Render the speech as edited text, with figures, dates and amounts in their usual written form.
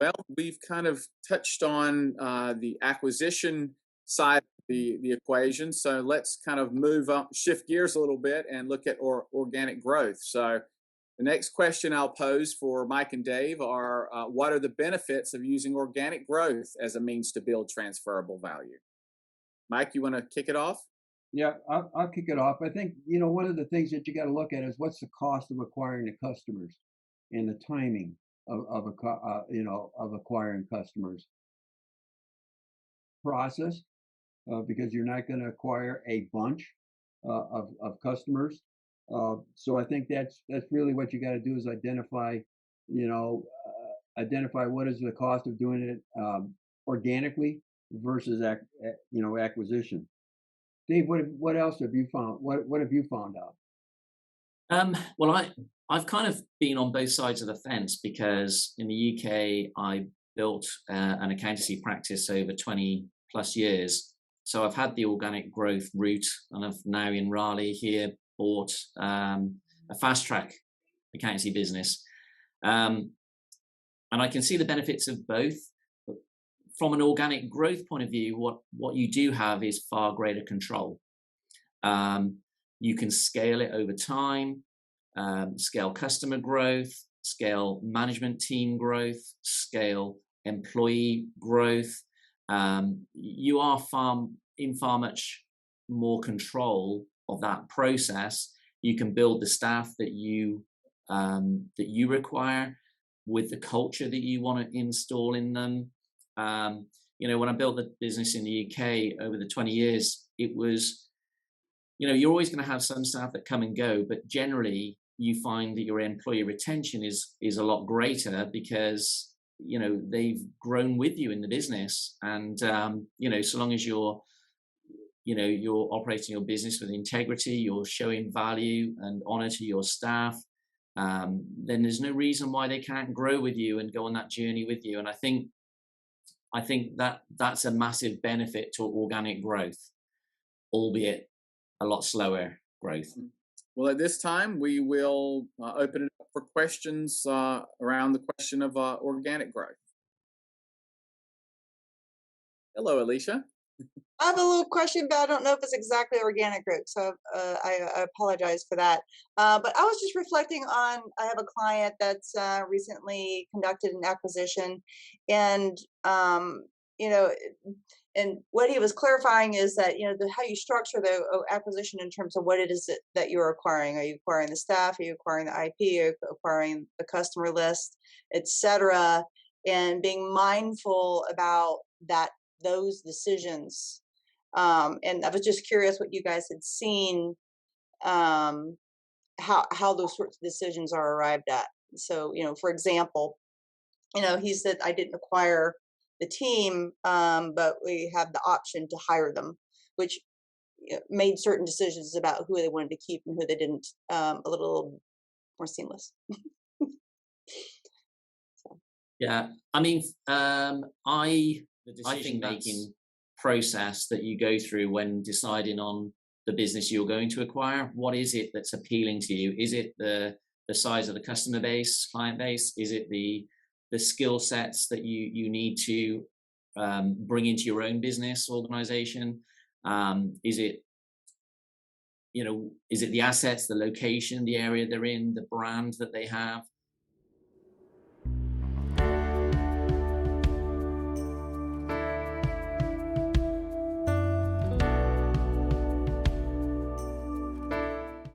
Well, we've kind of touched on the acquisition side of the equation. So let's kind of move up, shift gears a little bit, and look at organic growth. So the next question I'll pose for Mike and Dave are what are the benefits of using organic growth as a means to build transferable value? Mike, you want to kick it off? Yeah, I'll kick it off. I think, one of the things that you got to look at is what's the cost of acquiring the customers and the timing of acquiring customers. Process, because you're not going to acquire a bunch of customers. So I think that's really what you got to do is identify what is the cost of doing it organically versus acquisition. Dave, what else have you found? What have you found out? I've kind of been on both sides of the fence because in the UK I built an accountancy practice over 20 plus years. So I've had the organic growth route, and I've now in Raleigh here bought a fast track accountancy business, and I can see the benefits of both. But from an organic growth point of view, what you do have is far greater control. You can scale it over time. Scale customer growth, scale management team growth, scale employee growth. You are in far much more control of that process. You can build the staff that you require with the culture that you want to install in them. When I built the business in the UK over the 20 years, it was, you're always going to have some staff that come and go, but generally you find that your employee retention is a lot greater because they've grown with you in the business, and so long as you're operating your business with integrity, you're showing value and honor to your staff, then there's no reason why they can't grow with you and go on that journey with you. And I think that's a massive benefit to organic growth, albeit a lot slower growth. Well, at this time, we will open it up for questions around the question of organic growth. Hello, Alicia. I have a little question, but I don't know if it's exactly organic growth, so I apologize for that. But I was just reflecting on, I have a client that's recently conducted an acquisition, and and what he was clarifying is that how you structure the acquisition in terms of what it is that you're acquiring. Are you acquiring the staff? Are you acquiring the IP? Are you acquiring the customer list, etc.? And being mindful about those decisions. And I was just curious what you guys had seen, how those sorts of decisions are arrived at. So, for example, he said, I didn't acquire the team, but we have the option to hire them, which made certain decisions about who they wanted to keep and who they didn't a little more seamless. Yeah, I mean, I think making process that you go through when deciding on the business you're going to acquire, what is it that's appealing to you? Is it the size of the customer base, client base? Is it the skill sets that you need to bring into your own business organization? Is it the assets, the location, the area they're in, the brand that they have?